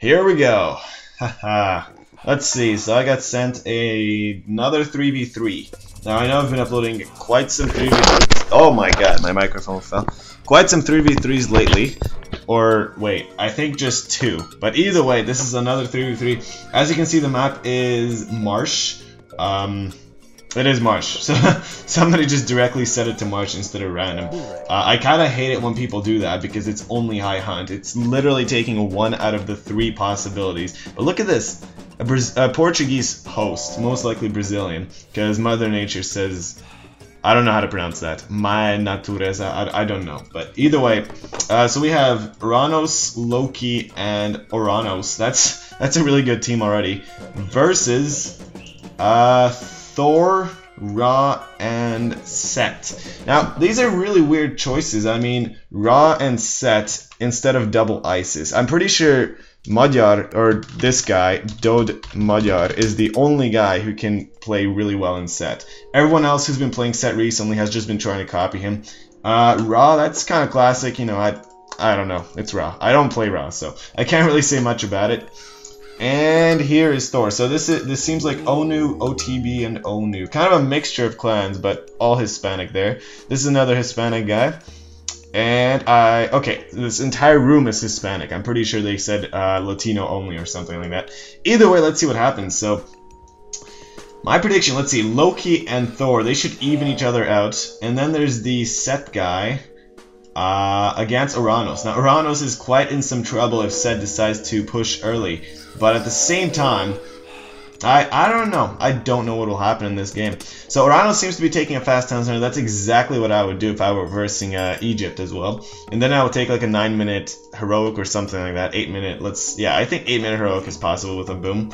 Here we go. Haha. Let's see. So I got sent another 3v3. Now I know I've been uploading quite some 3v3s. Oh my god, my microphone fell. Quite some 3v3s lately. Or wait, I think just 2. But either way, this is another 3v3. As you can see, the map is marsh. It is marsh. So somebody just directly set it to marsh instead of random. I kind of hate it when people do that because it's only high hunt. It's literally taking 1 out of the 3 possibilities. But look at this. A Portuguese host, most likely Brazilian, because Mother Nature says, I don't know how to pronounce that. My natureza, I don't know. But either way, so we have Uranos, Loki, and Oranos. That's a really good team already. Versus Thor, Ra, and Set. Now, these are really weird choices. I mean, Ra and Set instead of double Isis. I'm pretty sure Magyar, or this guy, Dode Magyar, is the only guy who can play really well in Set. Everyone else who's been playing Set recently has just been trying to copy him. Ra, that's kind of classic, you know, I don't know, it's Ra. I don't play Ra, so I can't really say much about it. And here is Thor. So this seems like Onu, OTB, and Onu. Kind of a mixture of clans, but all Hispanic there. This is another Hispanic guy. And okay, this entire room is Hispanic. I'm pretty sure they said Latino only or something like that. Either way, let's see what happens. So, my prediction, let's see, Loki and Thor, they should even each other out. And then there's the Set guy against Uranos. Now, Uranos is quite in some trouble if Set decides to push early. But at the same time, I don't know. I don't know what will happen in this game. So Uranos seems to be taking a fast town center. That's exactly what I would do if I were versing Egypt as well. And then I would take like a 9-minute heroic or something like that. 8-minute. Yeah, I think 8-minute heroic is possible with a boom.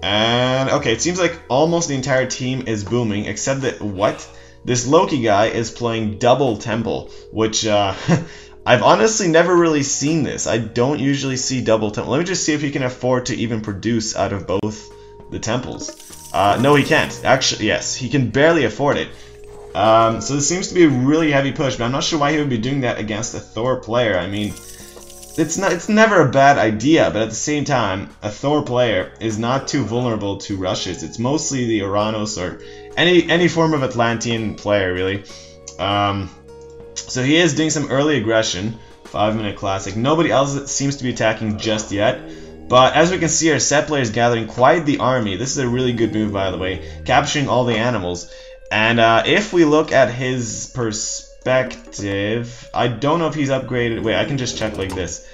And okay, it seems like almost the entire team is booming, except that what? This Loki guy is playing double temple, which I've honestly never really seen this. I don't usually see double temple. Let me just see if he can afford to even produce out of both the temples. No, he can't. Actually, yes, he can barely afford it. So this seems to be a really heavy push, but I'm not sure why he would be doing that against a Thor player. I mean, it's never a bad idea, but at the same time, a Thor player is not too vulnerable to rushes. It's mostly the Uranos or any form of Atlantean player, really. So he is doing some early aggression. 5-minute classic. Nobody else seems to be attacking just yet. But as we can see, our Set player is gathering quite the army. This is a really good move, by the way. Capturing all the animals. And if we look at his perspective, I don't know if he's upgraded. Wait, I can just check like this.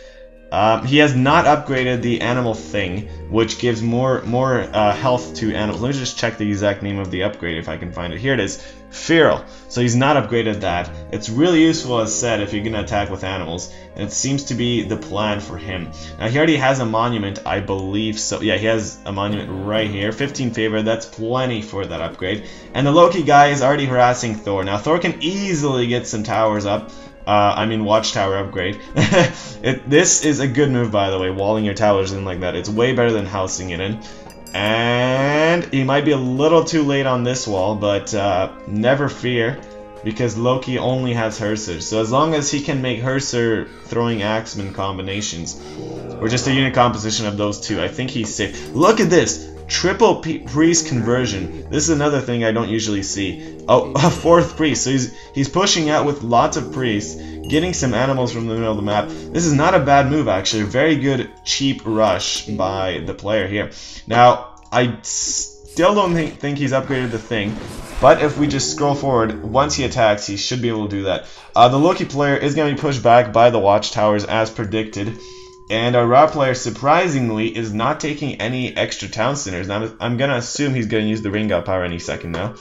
He has not upgraded the animal thing, which gives more health to animals. Let me just check the exact name of the upgrade if I can find it. Here it is, Feral. So he's not upgraded that. It's really useful, as said, if you're going to attack with animals, and it seems to be the plan for him. Now he already has a monument, I believe. So yeah, he has a monument right here. 15 favor, that's plenty for that upgrade. And the Loki guy is already harassing Thor. Now Thor can easily get some towers up. I mean, watchtower upgrade. This is a good move, by the way, walling your towers in like that. It's way better than housing it in. And he might be a little too late on this wall, but never fear, because Loki only has Herser. So as long as he can make Herser throwing axeman combinations, or just a unit composition of those two, I think he's safe. Look at this! Triple priest conversion. This is another thing I don't usually see. Oh, a 4th priest. So he's pushing out with lots of priests, getting some animals from the middle of the map. This is not a bad move, actually. Very good, cheap rush by the player here. Now, I still don't think he's upgraded the thing, but if we just scroll forward, once he attacks, he should be able to do that. The Loki player is going to be pushed back by the watchtowers as predicted. And our Ra player, surprisingly, is not taking any extra town centers. Now, I'm going to assume he's going to use the ring out power any second now.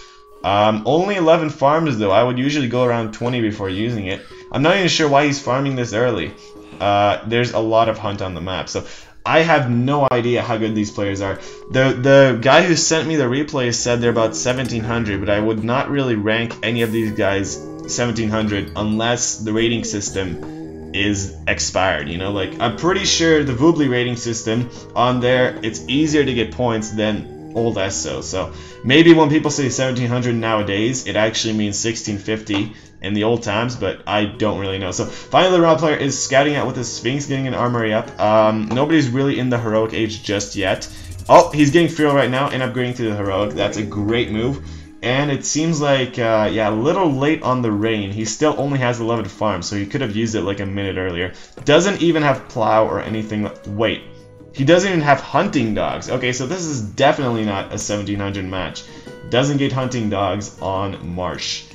Only 11 farms, though. I would usually go around 20 before using it. I'm not even sure why he's farming this early. There's a lot of hunt on the map, so I have no idea how good these players are. The guy who sent me the replay said they're about 1700, but I would not really rank any of these guys 1700 unless the rating system is expired, you know, like I'm pretty sure the Voobly rating system on there, it's easier to get points than old ESO. So maybe when people say 1700 nowadays, it actually means 1650 in the old times, but I don't really know. So finally the Ra player is scouting out with his Sphinx, getting an armory up. Nobody's really in the heroic age just yet. Oh, he's getting feral right now and upgrading to the heroic. That's a great move. And it seems like, yeah, a little late on the rain. He still only has 11 farms, so he could have used it like a minute earlier. Doesn't even have plow or anything. Wait, he doesn't even have hunting dogs. Okay, so this is definitely not a 1700 match. Doesn't get hunting dogs on Marsh.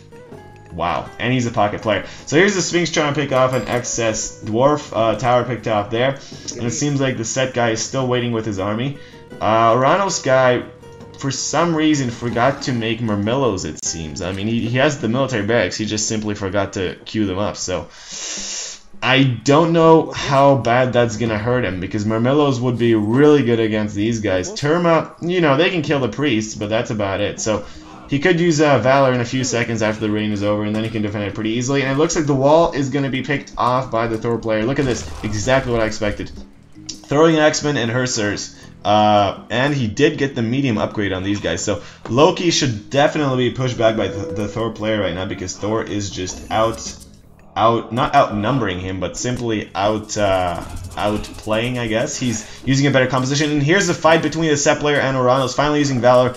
Wow, and he's a pocket player. So here's the Sphinx trying to pick off an excess dwarf tower picked off there. And it seems like the set guy is still waiting with his army. Oranos guy, for some reason, forgot to make Murmillos, it seems. I mean, he has the military barracks, he just simply forgot to queue them up. So I don't know how bad that's gonna hurt him, because Murmillos would be really good against these guys. Terma, you know, they can kill the priests, but that's about it. So he could use Valor in a few seconds after the rain is over, and then he can defend it pretty easily. And it looks like the wall is going to be picked off by the Thor player. Look at this. Exactly what I expected. Throwing Axemen and Hussars. And he did get the medium upgrade on these guys. So Loki should definitely be pushed back by the Thor player right now, because Thor is just not outnumbering him, but simply outplaying, I guess. He's using a better composition. And here's the fight between the Set player and Oranos, finally using Valor,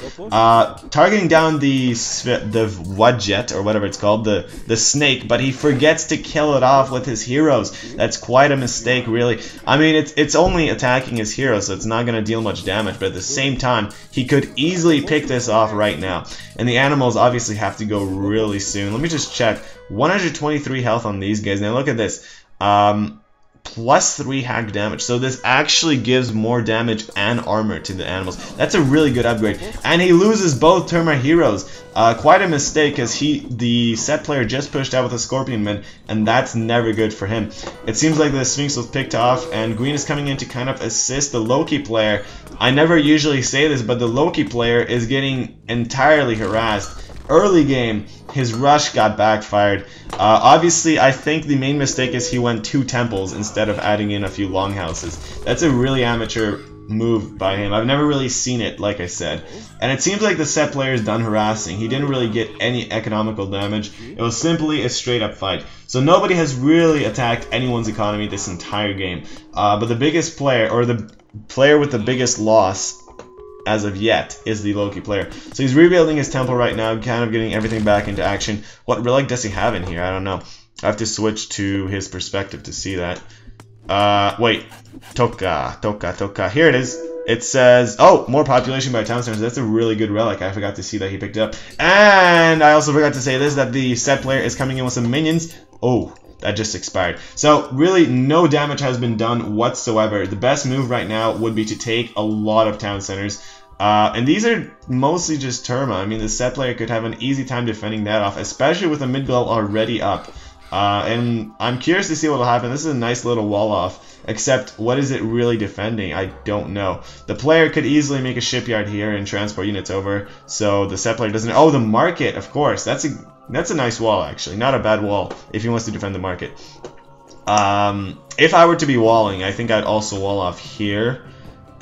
targeting down the Wadjet, or whatever it's called, the snake, but he forgets to kill it off with his heroes. That's quite a mistake, really. I mean, it's only attacking his heroes, so it's not going to deal much damage, but at the same time, he could easily pick this off right now. And the animals obviously have to go really soon. Let me just check. 123 health on these guys. Now look at this. Plus 3 hack damage. So this actually gives more damage and armor to the animals. That's a really good upgrade. And he loses both Terma heroes. Quite a mistake, because the Set player just pushed out with a Scorpion Man, and that's never good for him. It seems like the Sphinx was picked off, and Green is coming in to kind of assist the Loki player. I never usually say this, but the Loki player is getting entirely harassed. Early game, his rush got backfired. Obviously, I think the main mistake is he went 2 temples instead of adding in a few longhouses. That's a really amateur move by him. I've never really seen it, like I said. And it seems like the Set player is done harassing. He didn't really get any economical damage. It was simply a straight up fight. So nobody has really attacked anyone's economy this entire game. But the biggest player, or the player with the biggest loss as of yet, is the Loki player. So he's rebuilding his temple right now, kind of getting everything back into action. What relic does he have in here? I don't know. I have to switch to his perspective to see that. Wait. Toka. Here it is. It says, oh, more population by town centers. That's a really good relic. I forgot to see that he picked it up. And I also forgot to say this, that the Set player is coming in with some minions. Oh, that just expired. So really no damage has been done whatsoever. The best move right now would be to take a lot of town centers. And these are mostly just Terma. I mean, the Set player could have an easy time defending that off, especially with the mid-goal already up. And I'm curious to see what will happen. This is a nice little wall off. Except, what is it really defending? I don't know. The player could easily make a shipyard here and transport units over, so the Set player doesn't... Oh, the market, of course. That's a nice wall, actually. Not a bad wall, if he wants to defend the market. If I were to be walling, I think I'd also wall off here.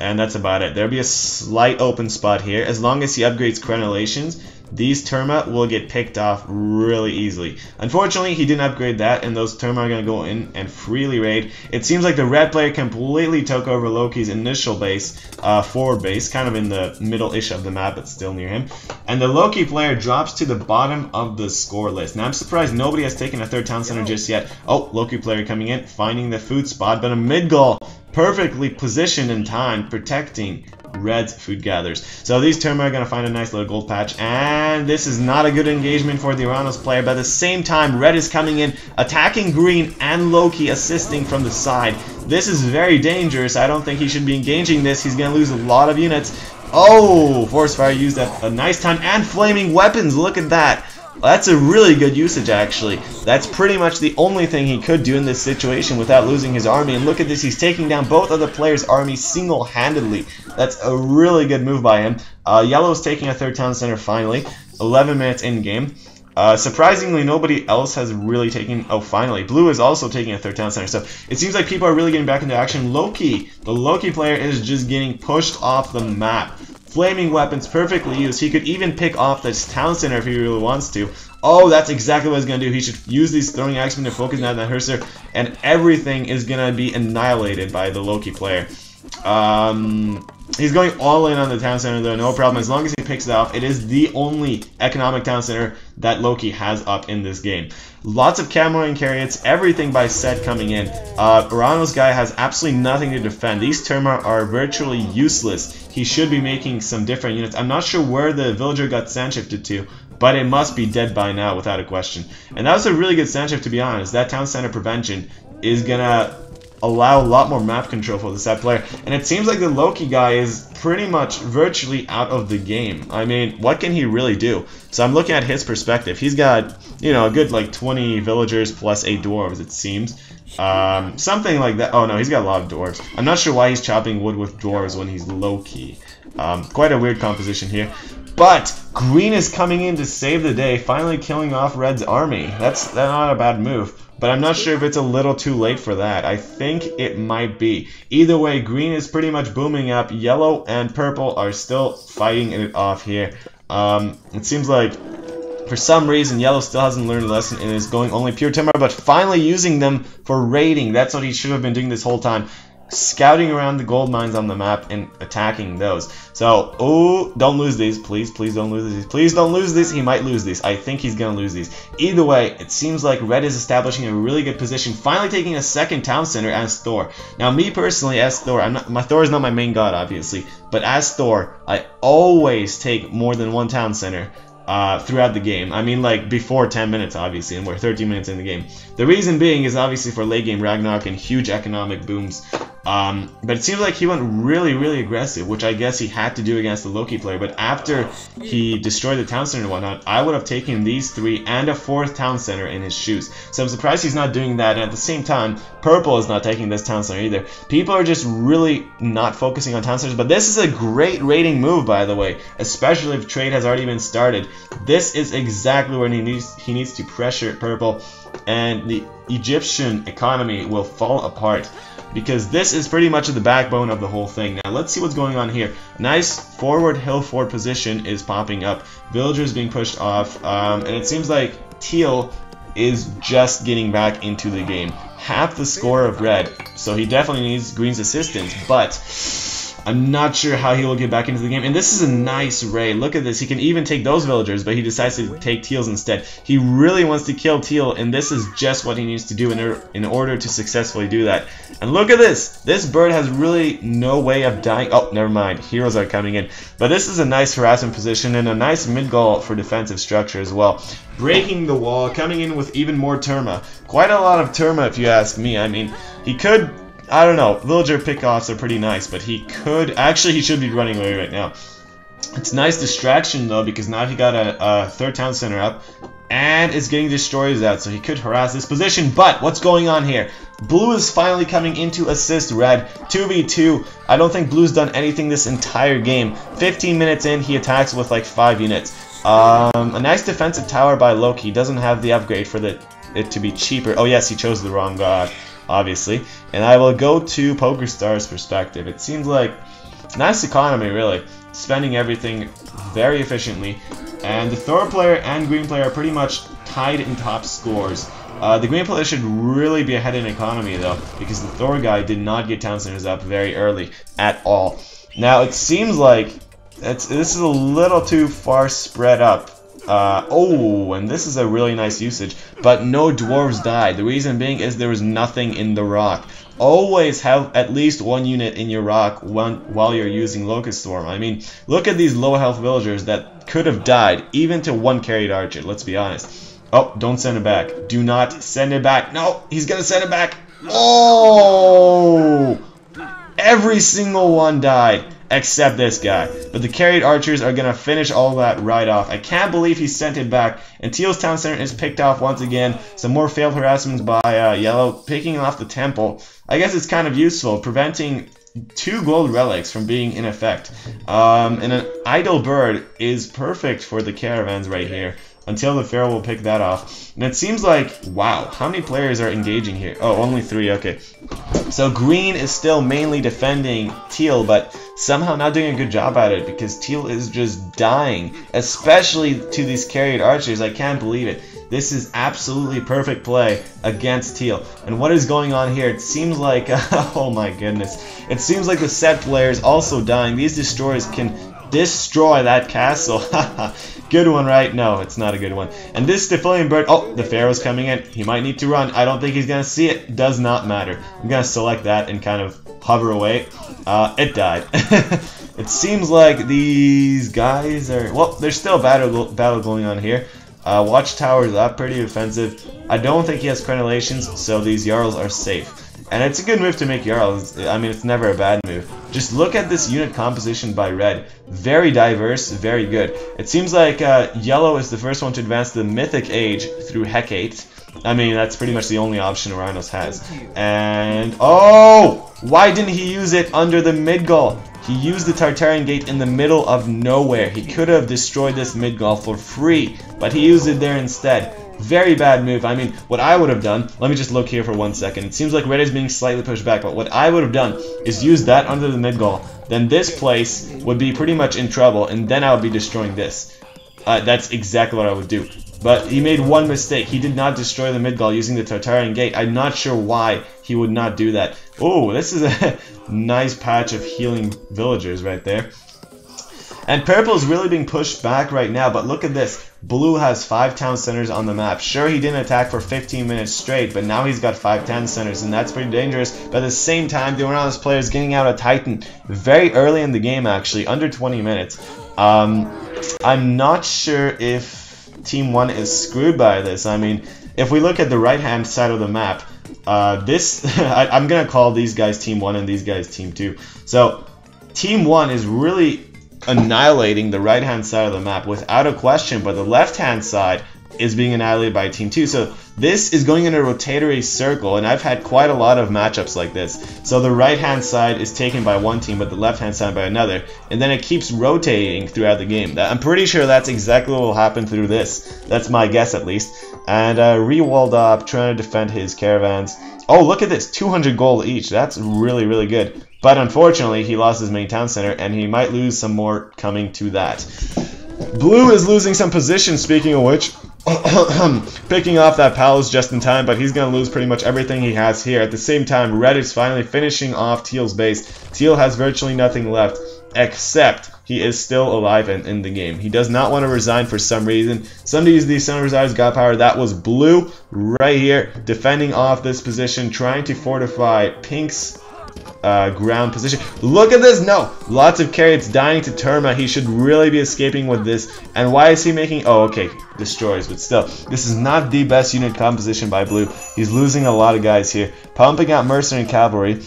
And that's about it. There'll be a slight open spot here. As long as he upgrades crenellations, these Terma will get picked off really easily. Unfortunately, he didn't upgrade that, and those Terma are going to go in and freely raid. It seems like the red player completely took over Loki's initial base, forward base, kind of in the middle-ish of the map, but still near him. And the Loki player drops to the bottom of the score list. Now, I'm surprised nobody has taken a third town center just yet. Oh, Loki player coming in, finding the food spot, but a mid-goal perfectly positioned in time, protecting Red's food gatherers. So these Terma are going to find a nice little gold patch, and this is not a good engagement for the Oranos player, but at the same time, Red is coming in, attacking Green, and Loki assisting from the side. This is very dangerous. I don't think he should be engaging this. He's going to lose a lot of units. Oh, Force Fire used at a nice time, and Flaming Weapons, look at that. That's a really good usage, actually. That's pretty much the only thing he could do in this situation without losing his army. And look at this, he's taking down both of the players' armies single-handedly. That's a really good move by him. Yellow's taking a third town center finally. 11 minutes in-game. Surprisingly, nobody else has really taken... Oh, finally. Blue is also taking a third town center. So it seems like people are really getting back into action. Loki, the Loki player, is just getting pushed off the map. Flaming weapons perfectly used. He could even pick off this town center if he really wants to. Oh, that's exactly what he's going to do. He should use these throwing axemen to focus down that Herser, and everything is going to be annihilated by the Loki player. He's going all in on the town center though, no problem. As long as he picks it off, it is the only economic town center that Loki has up in this game. Lots of camo and carrots, everything by set coming in. Urano's guy has absolutely nothing to defend. These Terma are virtually useless. He should be making some different units. I'm not sure where the villager got sand shifted to, but it must be dead by now without a question. And that was a really good sand shift, to be honest. That town center prevention is gonna allow a lot more map control for the set player. And it seems like the Loki guy is pretty much virtually out of the game. I mean, what can he really do? So I'm looking at his perspective. He's got, you know, a good like 20 villagers plus 8 dwarves, it seems. Something like that. Oh no, he's got a lot of dwarves. I'm not sure why he's chopping wood with dwarves when he's Loki. Quite a weird composition here. But green is coming in to save the day, finally killing off red's army. That's not a bad move. But I'm not sure if it's a little too late for that. I think it might be. Either way, green is pretty much booming up. Yellow and purple are still fighting it off here. It seems like for some reason yellow still hasn't learned a lesson and is going only pure timber, but finally using them for raiding. That's what he should have been doing this whole time. Scouting around the gold mines on the map and attacking those. So, oh, don't lose these. Please don't lose these. Please don't lose these. He might lose these. I think he's going to lose these. Either way, it seems like red is establishing a really good position, finally taking a second town center as Thor. Now, me personally, as Thor, Thor is not my main god, obviously, but as Thor, I always take more than one town center throughout the game. I mean, like, before 10 minutes, obviously, and we're 13 minutes in the game. The reason being is obviously for late game Ragnarok and huge economic booms. But it seems like he went really aggressive, which I guess he had to do against the Loki player. But after he destroyed the town center and whatnot, I would have taken these 3 and a 4th town center in his shoes. So I'm surprised he's not doing that. And at the same time, purple is not taking this town center either. People are just really not focusing on town centers. But this is a great raiding move, by the way, especially if trade has already been started. This is exactly when he needs to pressure purple, and the Egyptian economy will fall apart. Because this is pretty much the backbone of the whole thing. Now let's see what's going on here. Nice forward hill fort position is popping up. Villagers being pushed off. And it seems like teal is just getting back into the game. Half the score of red. So he definitely needs green's assistance. But I'm not sure how he will get back into the game. And this is a nice raid. Look at this. He can even take those villagers, but he decides to take teals instead. He really wants to kill teal, and this is just what he needs to do in order to successfully do that. And look at this. This bird has really no way of dying. Oh, never mind. Heroes are coming in. But this is a nice harassment position and a nice mid-goal for defensive structure as well. Breaking the wall, coming in with even more Terma. Quite a lot of Terma if you ask me. I mean, he could... I don't know, villager pickoffs are pretty nice, but he could, actually he should be running away right now. It's nice distraction though, because now he got a 3rd town center up, and it's getting destroyers out, so he could harass this position. But what's going on here? Blue is finally coming in to assist red. 2v2. I don't think blue's done anything this entire game. 15 minutes in, he attacks with like 5 units. A nice defensive tower by Loki. Doesn't have the upgrade for it to be cheaper. Oh yes, he chose the wrong god, obviously. And I will go to PokerStar's perspective. It seems like nice economy, really. Spending everything very efficiently. And the Thor player and green player are pretty much tied in top scores. The green player should really be ahead in economy though, because the Thor guy did not get town centers up very early at all. Now it seems like this is a little too far spread up. Oh, and this is a really nice usage, but no dwarves died. The reason being is there was nothing in the rock. Always have at least 1 unit in your rock while you're using Locust Storm. I mean, look at these low health villagers that could have died, even to 1 carried archer, let's be honest. Oh, don't send it back. Do not send it back. No, he's gonna send it back. Oh! Every single one died. Except this guy. But the carried archers are going to finish all that right off. I can't believe he sent it back. And Teal's town center is picked off once again. Some more failed harassments by yellow. Picking off the temple. I guess it's kind of useful. Preventing 2 gold relics from being in effect. And an idle bird is perfect for the caravans right here. until the Pharaoh will pick that off. And it seems like, wow, how many players are engaging here? Oh, only 3, okay. So green is still mainly defending teal, but somehow not doing a good job at it because teal is just dying, especially to these carried archers. I can't believe it. This is absolutely perfect play against teal. And what is going on here? It seems like, oh my goodness. It seems like the set player is also dying. These destroyers can destroy that castle. Good one, right? No, it's not a good one. And this Stifilian bird, oh, the Pharaoh's coming in. He might need to run. I don't think he's going to see it. Does not matter. I'm going to select that and kind of hover away. It died. It seems like these guys are, well, there's still a battle going on here. Watchtower is up, pretty offensive. I don't think he has crenellations, so these Jarls are safe. And it's a good move to make Jarls. I mean, it's never a bad move. Just look at this unit composition by red. Very diverse, very good. It seems like yellow is the first one to advance to the Mythic Age through Hecate. I mean, that's pretty much the only option Orinos has. And, oh! Why didn't he use it under the Midgall? He used the Tartarian Gate in the middle of nowhere. He could have destroyed this Midgall for free, but he used it there instead. Very bad move. I mean, what I would have done, let me just look here for 1 second. It seems like red is being slightly pushed back, but what I would have done is use that under the Midgall. Then this place would be pretty much in trouble, and then I would be destroying this. That's exactly what I would do. But he made one mistake. He did not destroy the Midgall using the Tartarian Gate. I'm not sure why he would not do that. Oh, this is a nice patch of healing villagers right there. And purple is really being pushed back right now, but look at this. Blue has 5 town centers on the map. Sure, he didn't attack for 15 minutes straight, but now he's got 5 town centers, and that's pretty dangerous. But at the same time, the Orinos player is getting out a Titan very early in the game, actually, under 20 minutes. I'm not sure if Team 1 is screwed by this. I mean, if we look at the right-hand side of the map, I'm going to call these guys Team 1 and these guys Team 2. So, Team 1 is really annihilating the right-hand side of the map without a question, but the left-hand side is being annihilated by Team 2. So this is going in a rotatory circle, and I've had quite a lot of matchups like this. So the right-hand side is taken by one team, but the left-hand side by another, and then it keeps rotating throughout the game. I'm pretty sure that's exactly what will happen through this. That's my guess, at least. And re-walled up, trying to defend his caravans. Oh, look at this, 200 gold each. That's really, really good. But unfortunately, he lost his main town center, and he might lose some more coming to that. Blue is losing some position, speaking of which. Picking off that palace just in time, but he's going to lose pretty much everything he has here. At the same time, red is finally finishing off Teal's base. Teal has virtually nothing left, except he is still alive and in the game. He does not want to resign for some reason. Somebody used these Sun Resides God Power. That was blue right here, defending off this position, trying to fortify pink's ground position. Look at this. No, lots of carrots dying to Terma. He should really be escaping with this. And why is he making, oh, okay, destroys, but still, this is not the best unit composition by blue. He's losing a lot of guys here, pumping out mercenary cavalry,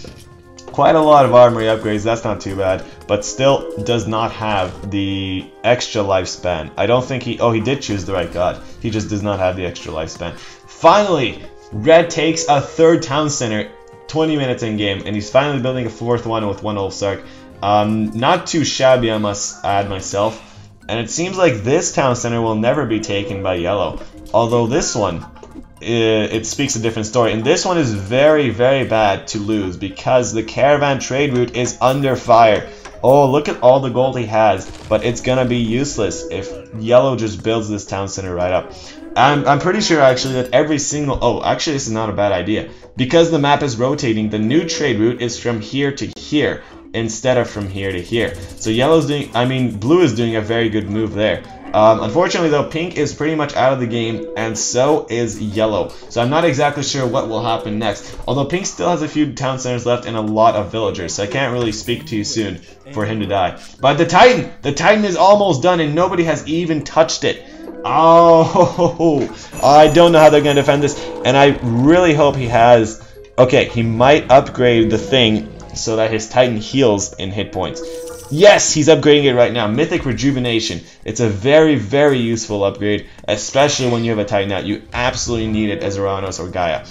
quite a lot of armory upgrades. That's not too bad, but still does not have the extra lifespan. I don't think he, oh, he did choose the right god. He just does not have the extra lifespan. Finally, red takes a 3rd town center 20 minutes in game, and he's finally building a 4th one with 1 Ulfsark. Not too shabby, I must add myself. And it seems like this town center will never be taken by yellow. Although this one, it speaks a different story. And this one is very, very bad to lose because the caravan trade route is under fire. Oh, look at all the gold he has, but it's gonna be useless if yellow just builds this town center right up. I'm pretty sure actually that every single, oh, actually this is not a bad idea. Because the map is rotating, the new trade route is from here to here instead of from here to here. So yellow's doing, I mean, blue is doing a very good move there. Unfortunately though, pink is pretty much out of the game, and so is yellow. So I'm not exactly sure what will happen next. Although pink still has a few town centers left and a lot of villagers, so I can't really speak too soon for him to die. But the Titan is almost done and nobody has even touched it. Oh, I don't know how they're going to defend this, and I really hope he has, okay, he might upgrade the thing so that his Titan heals in hit points. Yes, he's upgrading it right now. Mythic Rejuvenation. It's a very, very useful upgrade, especially when you have a Titan out. You absolutely need it as Orinos or Gaia.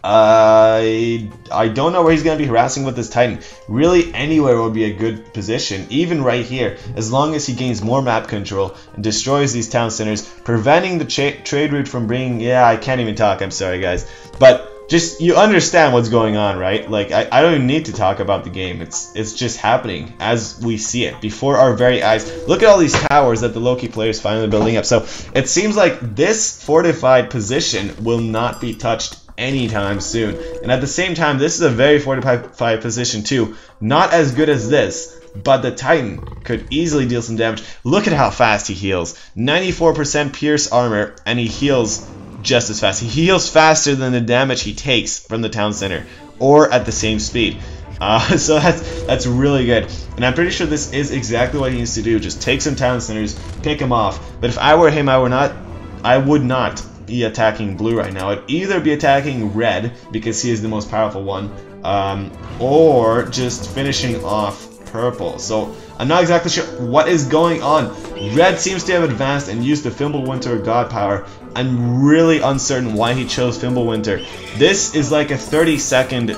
I don't know where he's going to be harassing with this Titan. Really, anywhere would be a good position, even right here, as long as he gains more map control and destroys these town centers, preventing the trade route from bringing... Yeah, I can't even talk, I'm sorry guys. But just, you understand what's going on, right? Like, I don't even need to talk about the game. It's just happening as we see it before our very eyes. Look at all these towers that the Loki players finally building up. So it seems like this fortified position will not be touched anytime soon. And at the same time, this is a very fortified position too. Not as good as this, but the Titan could easily deal some damage. Look at how fast he heals. 94% pierce armor, and he heals just as fast. He heals faster than the damage he takes from the town center, or at the same speed. So that's really good. And I'm pretty sure this is exactly what he needs to do. Just take some town centers, pick him off. But if I were him, I would not be attacking blue right now. I'd either be attacking red, because he is the most powerful one, or just finishing off purple. So I'm not exactly sure what is going on. Red seems to have advanced and used the Fimbulwinter God power. I'm really uncertain why he chose Fimbulwinter. This is like a 30-second,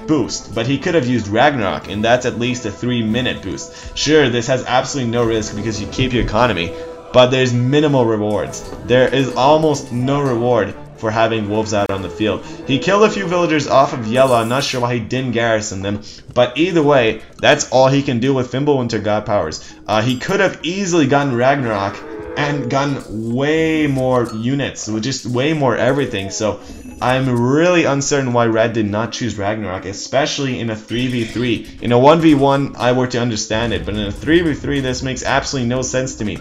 boost, but he could have used Ragnarok, and that's at least a 3-minute boost. Sure, this has absolutely no risk because you keep your economy, but there's minimal rewards. There is almost no reward for having wolves out on the field. He killed a few villagers off of yellow. I'm not sure why he didn't garrison them, but either way, that's all he can do with Fimbulwinter God powers. He could have easily gotten Ragnarok and gotten way more units, with just way more everything. So I'm really uncertain why Red did not choose Ragnarok, especially in a 3v3. In a 1v1, I were to understand it, but in a 3v3, this makes absolutely no sense to me.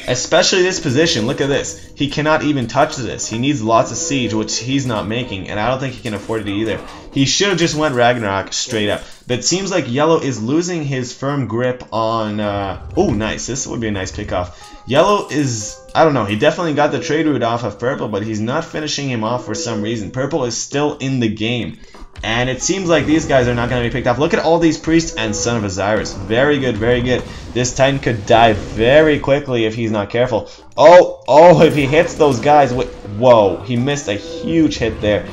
Especially this position, look at this. He cannot even touch this. He needs lots of siege, which he's not making, and I don't think he can afford it either. He should have just went Ragnarok straight up. But it seems like Yellow is losing his firm grip on... oh, nice. This would be a nice pickoff. Yellow is... I don't know. He definitely got the trade route off of Purple, but he's not finishing him off for some reason. Purple is still in the game. And it seems like these guys are not going to be picked off. Look at all these priests and Son of Osiris. Very good, very good. This Titan could die very quickly if he's not careful. Oh, if he hits those guys. Whoa, he missed a huge hit there.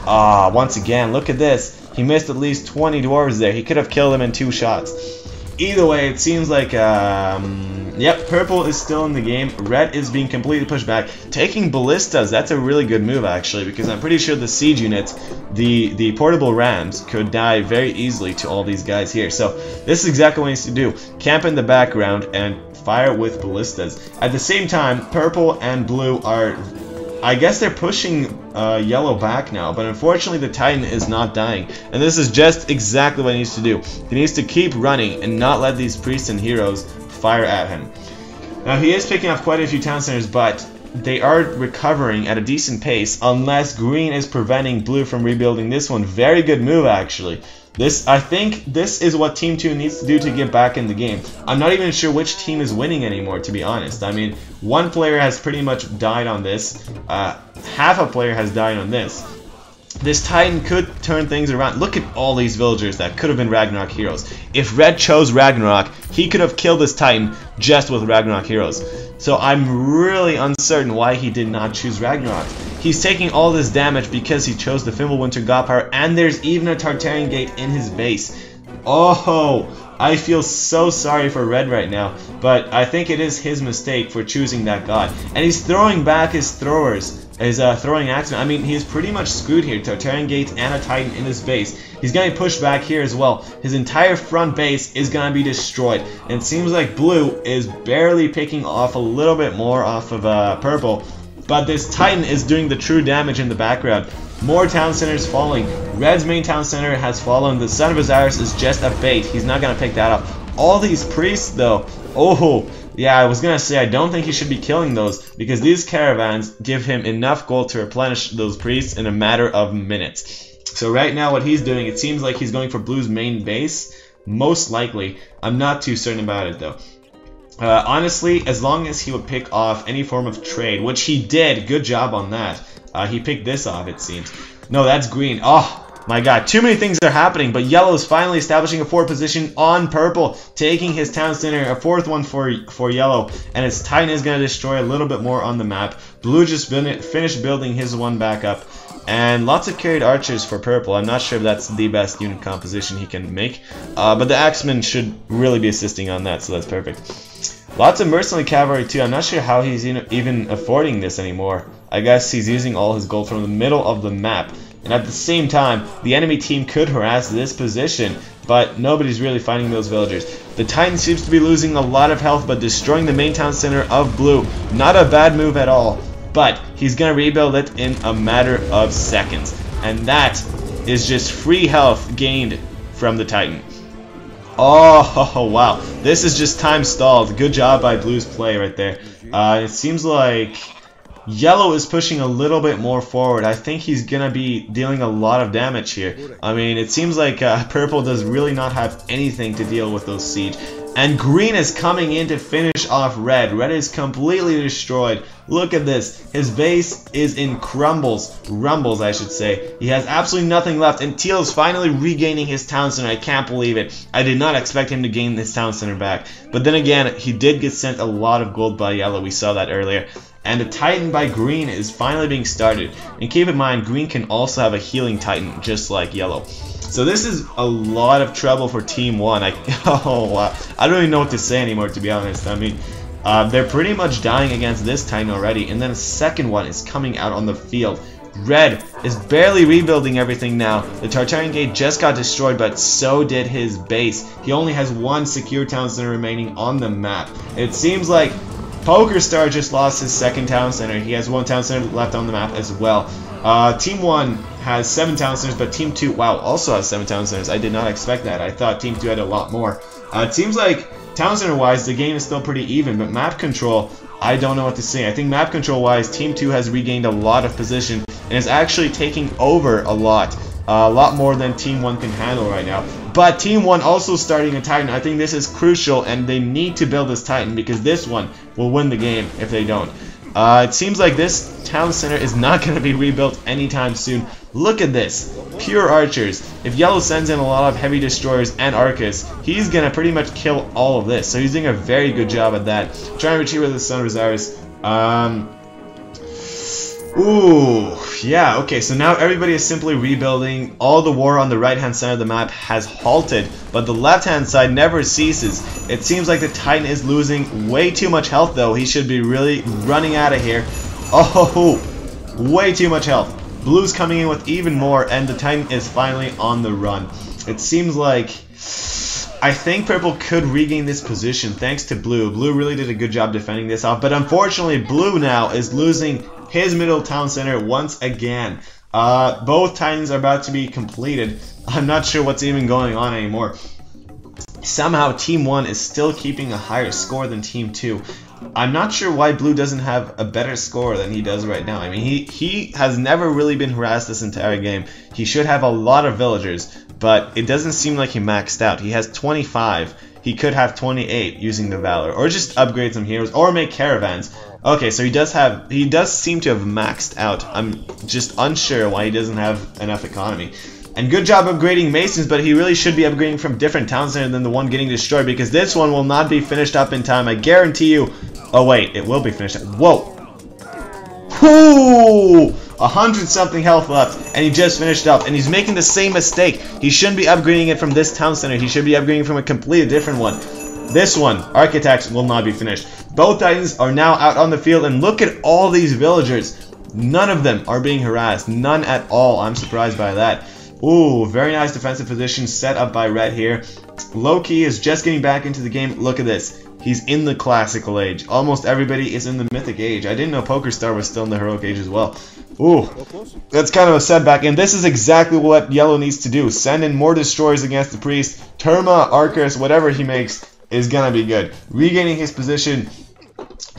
Once again, look at this. He missed at least 20 dwarves there. He could have killed them in 2 shots. Either way, it seems like, yep, Purple is still in the game. Red is being completely pushed back. Taking ballistas, that's a really good move, actually, because I'm pretty sure the siege units, the portable rams, could die very easily to all these guys here. So this is exactly what he needs to do. Camp in the background and fire with ballistas. At the same time, Purple and Blue are... I guess they're pushing Yellow back now, but unfortunately the Titan is not dying. And this is just exactly what he needs to do. He needs to keep running and not let these priests and heroes fire at him. Now he is picking off quite a few town centers, but they are recovering at a decent pace unless green is preventing blue from rebuilding this one. Very good move, actually. I think this is what Team 2 needs to do to get back in the game. I'm not even sure which team is winning anymore, to be honest. I mean, one player has pretty much died on this. Half a player has died on this. This Titan could turn things around. Look at all these villagers that could have been Ragnarok heroes. If Red chose Ragnarok, he could have killed this Titan just with Ragnarok heroes. So I'm really uncertain why he did not choose Ragnarok. He's taking all this damage because he chose the Fimbulwinter God power, and there's even a Tartarian gate in his base. Oh, I feel so sorry for Red right now, but I think it is his mistake for choosing that god. And he's throwing back his throwers, his throwing axemen. I mean, he's pretty much screwed here. Tartarian gates and a Titan in his base. He's going to push back here as well. His entire front base is going to be destroyed. And it seems like Blue is barely picking off a little bit more off of Purple. But this Titan is doing the true damage in the background. More town centers falling. Red's main town center has fallen. The Son of Osiris is just a bait. He's not going to pick that up. All these priests, though. Oh, yeah, I was going to say I don't think he should be killing those, because these caravans give him enough gold to replenish those priests in a matter of minutes. So right now what he's doing, it seems like he's going for Blue's main base. Most likely. I'm not too certain about it, though. Honestly, as long as he would pick off any form of trade, which he did, good job on that. He picked this off, it seems. No, that's green. Oh, my god, too many things are happening, but Yellow is finally establishing a 4th position on Purple, taking his town center, a 4th one for Yellow, and his Titan is going to destroy a little bit more on the map. Blue just finished building his one back up. And lots of carried archers for purple. I'm not sure if that's the best unit composition he can make. But the axemen should really be assisting on that, so that's perfect. Lots of mercenary cavalry too. I'm not sure how he's even affording this anymore. I guess he's using all his gold from the middle of the map. And at the same time, the enemy team could harass this position, but nobody's really finding those villagers. The Titan seems to be losing a lot of health, but destroying the main town center of blue. Not a bad move at all, but he's going to rebuild it in a matter of seconds. And that is just free health gained from the Titan. Oh, wow. This is just time stalled. Good job by blue's play right there. It seems like yellow is pushing a little bit more forward. I think he's going to be dealing a lot of damage here. I mean, it seems like purple does really not have anything to deal with those siege. And green is coming in to finish off red. Red is completely destroyed. Look at this. His base is in crumbles. Rumbles, I should say. He has absolutely nothing left. And teal is finally regaining his town center. I can't believe it. I did not expect him to gain his town center back. But then again, he did get sent a lot of gold by yellow. We saw that earlier. And a Titan by green is finally being started. And keep in mind, green can also have a healing Titan, just like yellow. So this is a lot of trouble for Team 1. Oh, wow. I don't even know what to say anymore, to be honest. I mean, they're pretty much dying against this Titan already. And then a second one is coming out on the field. Red is barely rebuilding everything now. The Territorial gate just got destroyed, but so did his base. He only has one secure town center remaining on the map. It seems like PokerStar just lost his second town center. He has one town center left on the map as well. Team 1 has 7 town centers, but Team 2, wow, also has 7 town centers. I did not expect that. I thought Team 2 had a lot more. It seems like town center wise, the game is still pretty even, but map control, I don't know what to say. I think map control wise, Team 2 has regained a lot of position and is actually taking over a lot more than Team 1 can handle right now. But Team 1 also starting a Titan. I think this is crucial, and they need to build this Titan because this one will win the game if they don't. It seems like this town center is not going to be rebuilt anytime soon. Look at this. Pure archers. If yellow sends in a lot of heavy destroyers and arcus, he's going to pretty much kill all of this. So he's doing a very good job at that. Trying to retrieve with the Sun Rosaris. Ooh, yeah, okay, so now everybody is simply rebuilding. All the war on the right-hand side of the map has halted, but the left-hand side never ceases. It seems like the Titan is losing way too much health, though. He should be really running out of here. Oh, way too much health. Blue's coming in with even more, and the Titan is finally on the run. It seems like I think purple could regain this position thanks to blue. Blue really did a good job defending this off, but unfortunately blue now is losing his middle town center once again. Both Titans are about to be completed. I'm not sure what's even going on anymore. Somehow Team 1 is still keeping a higher score than Team 2. I'm not sure why blue doesn't have a better score than he does right now. I mean, he has never really been harassed this entire game. He should have a lot of villagers, but it doesn't seem like he maxed out. He has 25. He could have 28 using the Valor, or just upgrade some heroes, or make caravans. Okay, so he does seem to have maxed out. I'm just unsure why he doesn't have enough economy. And good job upgrading Masons, but he really should be upgrading from different town centers than the one getting destroyed, because this one will not be finished up in time. I guarantee you. Oh wait, it will be finished up. Whoa! Whoo! 100-something health left, and he just finished up, and he's making the same mistake. He shouldn't be upgrading it from this town center. He should be upgrading from a completely different one. This one, Architects, will not be finished. Both Titans are now out on the field, and look at all these villagers. None of them are being harassed. None at all. I'm surprised by that. Ooh, very nice defensive position set up by red here. Loki is just getting back into the game. Look at this. He's in the classical age. Almost everybody is in the mythic age. I didn't know PokerStar was still in the heroic age as well. Ooh, that's kind of a setback. And this is exactly what yellow needs to do. Send in more destroyers against the priest. Terma, Arcus, whatever he makes is gonna be good. Regaining his position,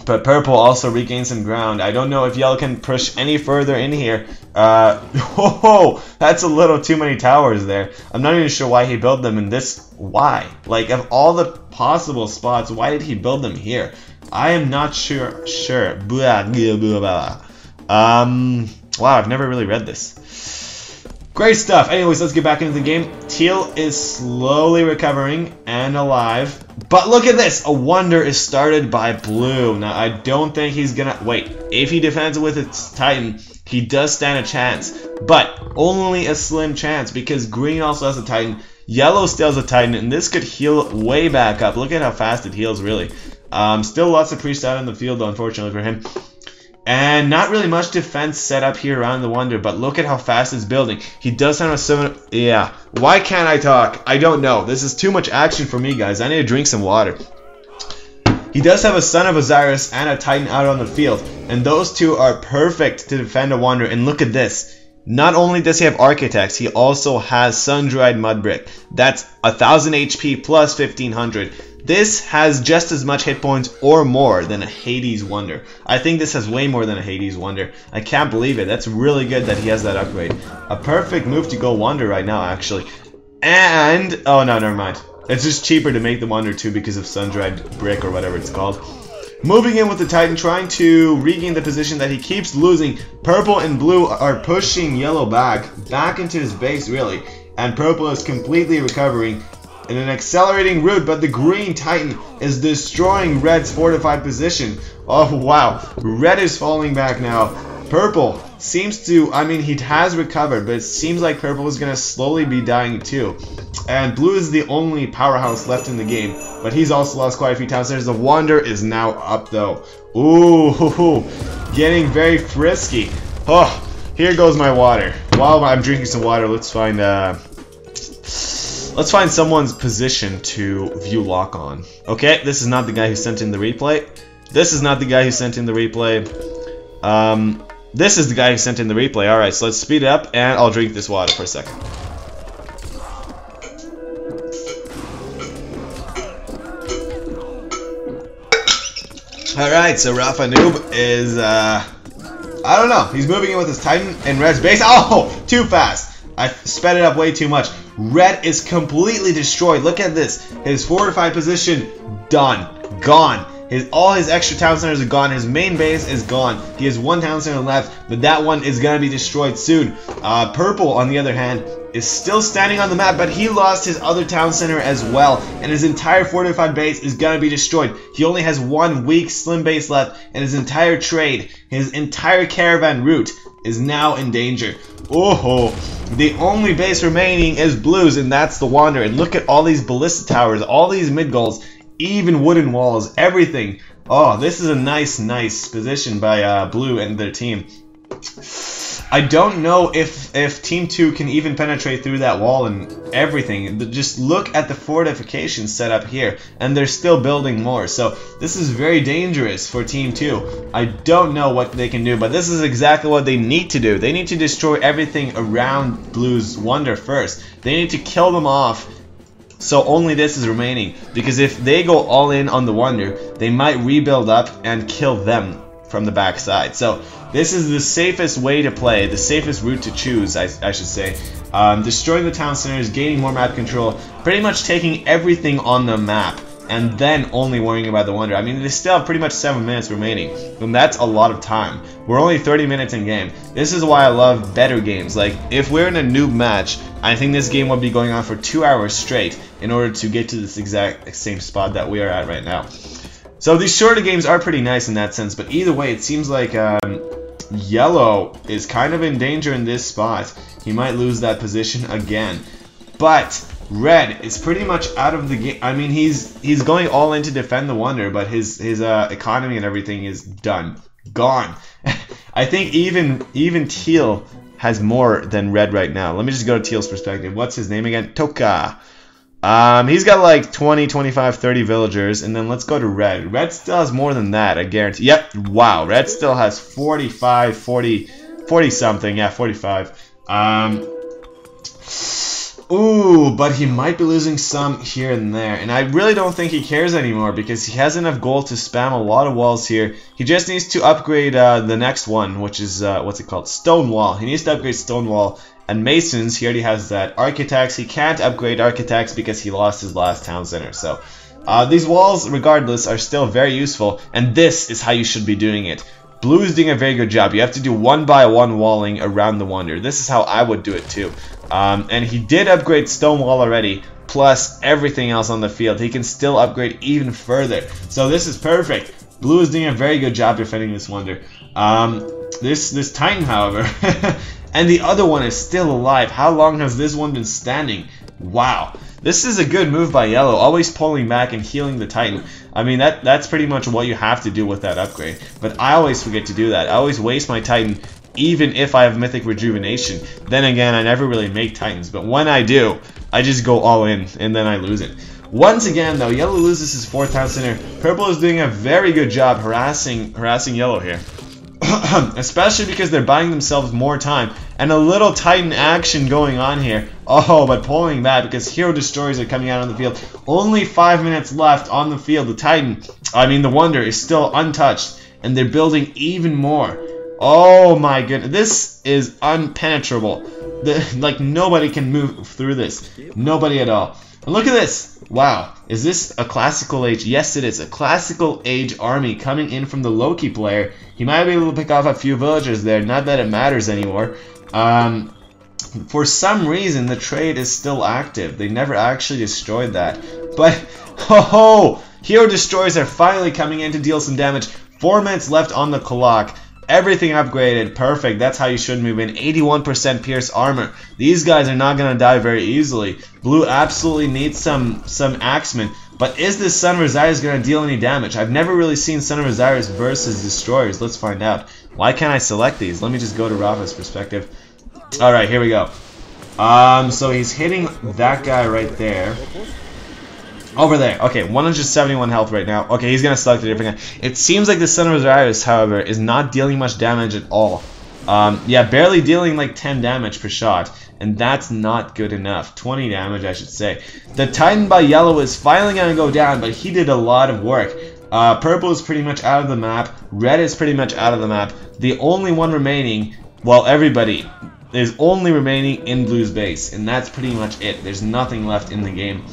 but purple also regains some ground. I don't know if yellow can push any further in here. Whoa, that's a little too many towers there. I'm not even sure why he built them in this. Why? Like, of all the possible spots, why did he build them here? I am not sure. Wow, I've never really read this. Great stuff. Anyways, let's get back into the game. Teal is slowly recovering and alive. But look at this. A wonder is started by blue. Now, I don't think he's gonna... Wait, if he defends with its Titan, he does stand a chance, but only a slim chance because green also has a Titan, yellow still has a Titan, and this could heal way back up. Look at how fast it heals, really. Still lots of priests out in the field, unfortunately for him. And not really much defense set up here around the Wonder, but look at how fast it's building. He does have a 7... Yeah. Why can't I talk? I don't know. This is too much action for me, guys. I need to drink some water. He does have a Son of Osiris and a Titan out on the field, and those two are perfect to defend a Wonder. And look at this. Not only does he have Architects, he also has Sun-Dried Mudbrick. That's 1000 HP plus 1500. This has just as much hit points or more than a Hades Wonder. I think this has way more than a Hades Wonder. I can't believe it. That's really good that he has that upgrade. A perfect move to go Wonder right now, actually. And... oh no, never mind. It's just cheaper to make the Wonder too because of Sun-Dried Brick or whatever it's called. Moving in with the Titan, trying to regain the position that he keeps losing. Purple and blue are pushing yellow back into his base, really. And purple is completely recovering in an accelerating route, but the green Titan is destroying red's fortified position. Oh wow, red is falling back now. Purple seems to, I mean, he has recovered, but it seems like purple is going to slowly be dying too. And blue is the only powerhouse left in the game, but he's also lost quite a few times. The Wonder is now up though. Ooh, getting very frisky. Oh, here goes my water. While I'm drinking some water, let's find someone's position to view lock on. Okay, this is not the guy who sent in the replay. This is not the guy who sent in the replay. This is the guy who sent in the replay. Alright, so let's speed it up and I'll drink this water for a second. Alright, so Rafa Noob is, I don't know. He's moving in with his Titan in red's base. Oh, too fast. I sped it up way too much. Red is completely destroyed. Look at this. His fortified position, done. Gone. All his extra town centers are gone. His main base is gone. He has one town center left, but that one is going to be destroyed soon. Purple, on the other hand, is still standing on the map, but he lost his other town center as well, and his entire fortified base is going to be destroyed. He only has one weak slim base left, and his entire trade, his entire caravan route is now in danger. Oh, the only base remaining is blues, and that's the Wander. And look at all these ballista towers, all these mid goals, even wooden walls, everything. Oh, this is a nice position by blue and their team. I don't know if Team 2 can even penetrate through that wall and everything. Just look at the fortifications set up here, and they're still building more. So this is very dangerous for Team 2. I don't know what they can do, but this is exactly what they need to do. They need to destroy everything around Blue's Wonder first. They need to kill them off, so only this is remaining. Because if they go all in on the Wonder, they might rebuild up and kill them from the backside. So this is the safest way to play, the safest route to choose, I should say. Destroying the town centers, gaining more map control, pretty much taking everything on the map, and then only worrying about the Wonder. I mean, they still have pretty much 7 minutes remaining, and that's a lot of time. We're only 30 minutes in game. This is why I love better games. Like, if we're in a noob match, I think this game would be going on for 2 hours straight in order to get to this exact same spot that we are at right now. So these shorter games are pretty nice in that sense, but either way, it seems like yellow is kind of in danger in this spot. He might lose that position again. But red is pretty much out of the game. I mean, he's going all in to defend the Wonder, but his economy and everything is done. Gone. I think even teal has more than red right now. Let me just go to teal's perspective. What's his name again? Toka. He's got like 20, 25, 30 villagers, and then let's go to red. Red still has more than that, I guarantee. Yep, wow, red still has 45, 40 something, yeah, 45. Ooh, but he might be losing some here and there, and I really don't think he cares anymore because he has enough gold to spam a lot of walls here. He just needs to upgrade the next one, which is, what's it called? Stone Wall. He needs to upgrade Stone Wall. And Masons, he already has that. Architects, he can't upgrade Architects because he lost his last town center. So these walls, regardless, are still very useful. And this is how you should be doing it. Blue is doing a very good job. You have to do 1 by 1 walling around the Wonder. This is how I would do it too. And he did upgrade Stone Wall already, plus everything else on the field. He can still upgrade even further. So this is perfect. Blue is doing a very good job defending this Wonder. this Titan, however, and the other one is still alive. How long has this one been standing? Wow. This is a good move by Yellow, always pulling back and healing the Titan. I mean, that's pretty much what you have to do with that upgrade. But I always forget to do that. I always waste my Titan, even if I have Mythic Rejuvenation. Then again, I never really make Titans. But when I do, I just go all in, and then I lose it. Once again, though, Yellow loses his 4th Town Center. Purple is doing a very good job harassing Yellow here. Especially because they're buying themselves more time. And a little Titan action going on here. Oh, but pulling back because Hero Destroyers are coming out on the field. Only 5 minutes left on the field. The Titan, the Wonder, is still untouched. And they're building even more. Oh my goodness. This is unpenetrable. Like, nobody can move through this. Nobody at all. And look at this. Wow. Is this a classical age? Yes, it is. A classical age army coming in from the Loki player. He might be able to pick off a few villagers there. Not that it matters anymore. For some reason, the trade is still active. They never actually destroyed that. But, ho! Hero Destroyers are finally coming in to deal some damage. 4 minutes left on the clock. Everything upgraded. Perfect. That's how you should move in. 81% pierce armor. These guys are not going to die very easily. Blue absolutely needs some axemen. But is this Son of Osiris going to deal any damage? I've never really seen Son of Osiris versus Destroyers. Let's find out. Why can't I select these? Let me just go to Rafa's perspective. Alright, here we go. So he's hitting that guy right there. Over there. Okay, 171 health right now. Okay, he's going to select a different guy. It seems like the Son of Osiris, however, is not dealing much damage at all. Yeah, barely dealing like 10 damage per shot. And that's not good enough. 20 damage, I should say. The Titan by Yellow is finally going to go down, but he did a lot of work. Purple is pretty much out of the map. Red is pretty much out of the map. The only one remaining, well, everybody is only remaining in Blue's base. And that's pretty much it. There's nothing left in the game.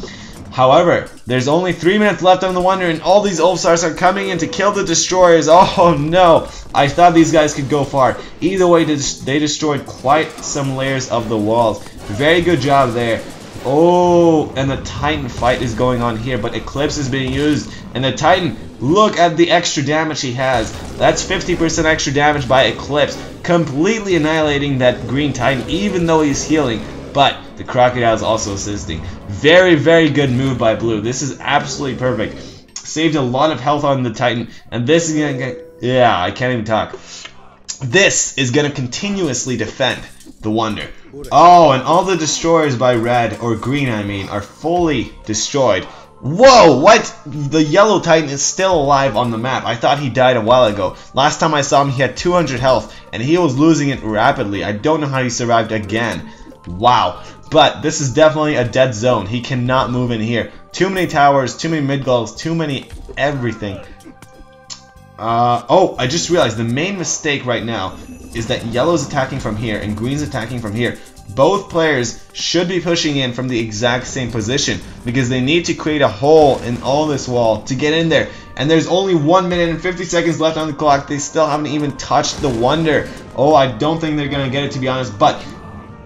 However, there's only 3 minutes left on the Wonder, and all these Ulfstars are coming in to kill the Destroyers. Oh no! I thought these guys could go far. Either way, they destroyed quite some layers of the walls. Very good job there. Oh, and the Titan fight is going on here, but Eclipse is being used. And the Titan, look at the extra damage he has. That's 50% extra damage by Eclipse. Completely annihilating that green Titan, even though he's healing. But the Crocodile is also assisting. Very, very good move by Blue. This is absolutely perfect. Saved a lot of health on the Titan. And this is going to get... Yeah, I can't even talk. This is going to continuously defend the Wonder. Oh, and all the Destroyers by Red, or Green I mean, are fully destroyed. Whoa, what? The Yellow Titan is still alive on the map. I thought he died a while ago. Last time I saw him, he had 200 health, and he was losing it rapidly. I don't know how he survived again. Wow. But this is definitely a dead zone. He cannot move in here. Too many towers, too many mid-gulls, too many everything. Oh, I just realized the main mistake right now is that Yellow's attacking from here and Green's attacking from here. Both players should be pushing in from the exact same position because they need to create a hole in all this wall to get in there. And there's only 1 minute and 50 seconds left on the clock. They still haven't even touched the Wonder. Oh, I don't think they're going to get it, to be honest. But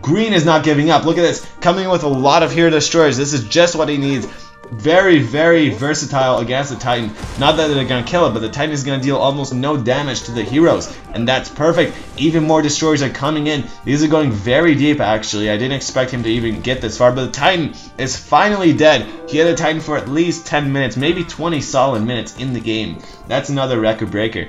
Green is not giving up. Look at this. Coming in with a lot of Hero Destroyers. This is just what he needs. Very, very versatile against the Titan. Not that they're going to kill it, but the Titan is going to deal almost no damage to the heroes. And that's perfect. Even more Destroyers are coming in. These are going very deep, actually. I didn't expect him to even get this far. But the Titan is finally dead. He had a Titan for at least 10 minutes, maybe 20 solid minutes in the game. That's another record breaker.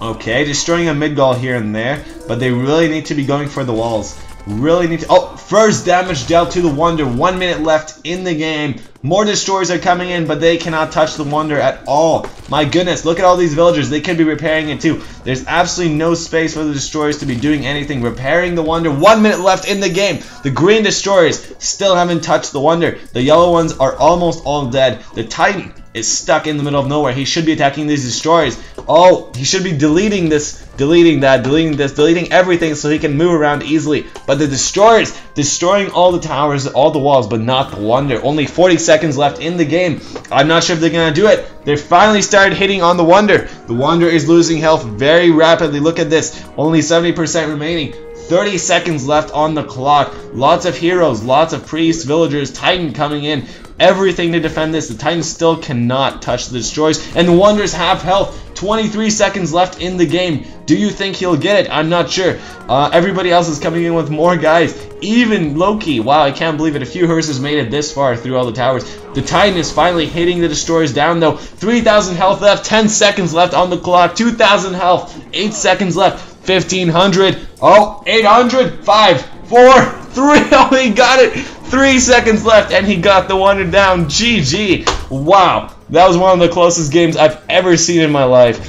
Okay, destroying a mid-gall here and there. But they really need to be going for the walls. Really need to... Oh, first damage dealt to the Wonder. 1 minute left in the game. More Destroyers are coming in, but they cannot touch the Wonder at all. My goodness, look at all these villagers. They could be repairing it too. There's absolutely no space for the Destroyers to be doing anything. Repairing the Wonder. 1 minute left in the game. The green Destroyers still haven't touched the Wonder. The yellow ones are almost all dead. The Titan is stuck in the middle of nowhere. He should be attacking these Destroyers. Oh, he should be deleting this, deleting that, deleting this, deleting everything so he can move around easily. But the Destroyers destroying all the towers, all the walls, but not the Wonder. Only 40 seconds left in the game. I'm not sure if they're going to do it. They finally started hitting on the Wonder. The Wonder is losing health very rapidly. Look at this. Only 70% remaining. 30 seconds left on the clock. Lots of heroes, lots of priests, villagers, Titan coming in. Everything to defend this. The Titans still cannot touch the destroyers. And the Wanderers have health. 23 seconds left in the game. Do you think he'll get it? I'm not sure. Everybody else is coming in with more guys. Even Loki. Wow, I can't believe it. A few hearses made it this far through all the towers. The Titan is finally hitting the destroyers down though. 3,000 health left. 10 seconds left on the clock. 2,000 health. 8 seconds left. 1,500. Oh, 800. 5, 4, 3. Oh, he got it. 3 seconds left and he got the Wonder down. GG. Wow. That was one of the closest games I've ever seen in my life.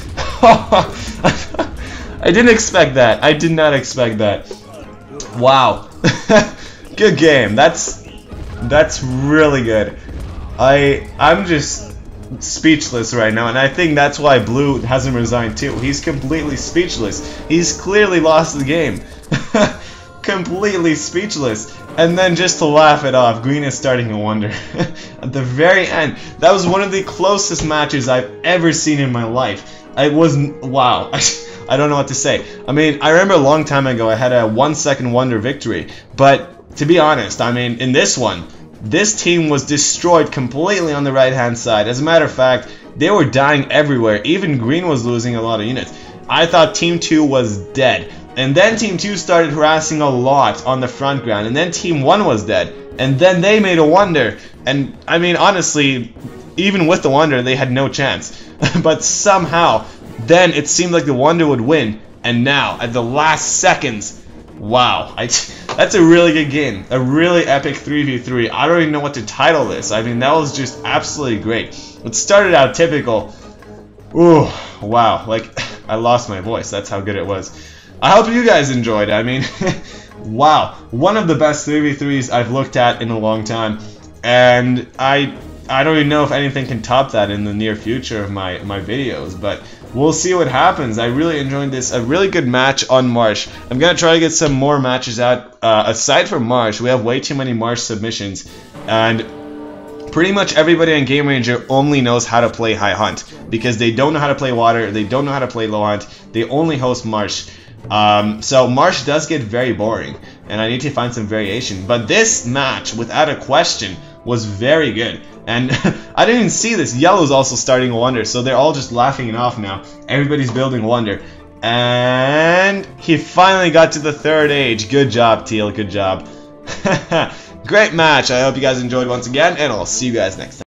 I didn't expect that. I did not expect that. Wow. Good game. That's really good. I'm just speechless right now, and I think that's why Blue hasn't resigned too. He's completely speechless. He's clearly lost the game. Completely speechless. And then just to laugh it off, Green is starting a wonder. At the very end. That was one of the closest matches I've ever seen in my life. It was, wow. I don't know what to say. I mean, I remember a long time ago I had a 1-second wonder victory. But to be honest, I mean, in this one, this team was destroyed completely on the right-hand side. As a matter of fact, they were dying everywhere. Even Green was losing a lot of units. I thought Team 2 was dead. And then Team 2 started harassing a lot on the front ground. And then Team 1 was dead. And then they made a wonder. And, I mean, honestly, even with the wonder, they had no chance. But somehow, then it seemed like the wonder would win. And now, at the last seconds, wow. That's a really good game. A really epic 3v3. I don't even know what to title this. I mean, that was just absolutely great. It started out typical. Ooh, wow. Like, I lost my voice. That's how good it was. I hope you guys enjoyed. I mean, wow, one of the best 3v3s I've looked at in a long time, and I don't even know if anything can top that in the near future of my videos, but we'll see what happens. I really enjoyed this. A really good match on Marsh. I'm gonna try to get some more matches out. Aside from Marsh, we have way too many Marsh submissions, and pretty much everybody on Game Ranger only knows how to play High Hunt because they don't know how to play Water, they don't know how to play Low Hunt, they only host Marsh. So Marsh does get very boring, and I need to find some variation. But this match, without a question, was very good. And I didn't even see this. Yellow's also starting a wonder, so they're all just laughing it off now. Everybody's building wonder. And he finally got to the 3rd age. Good job, Teal. Good job. Great match. I hope you guys enjoyed once again, and I'll see you guys next time.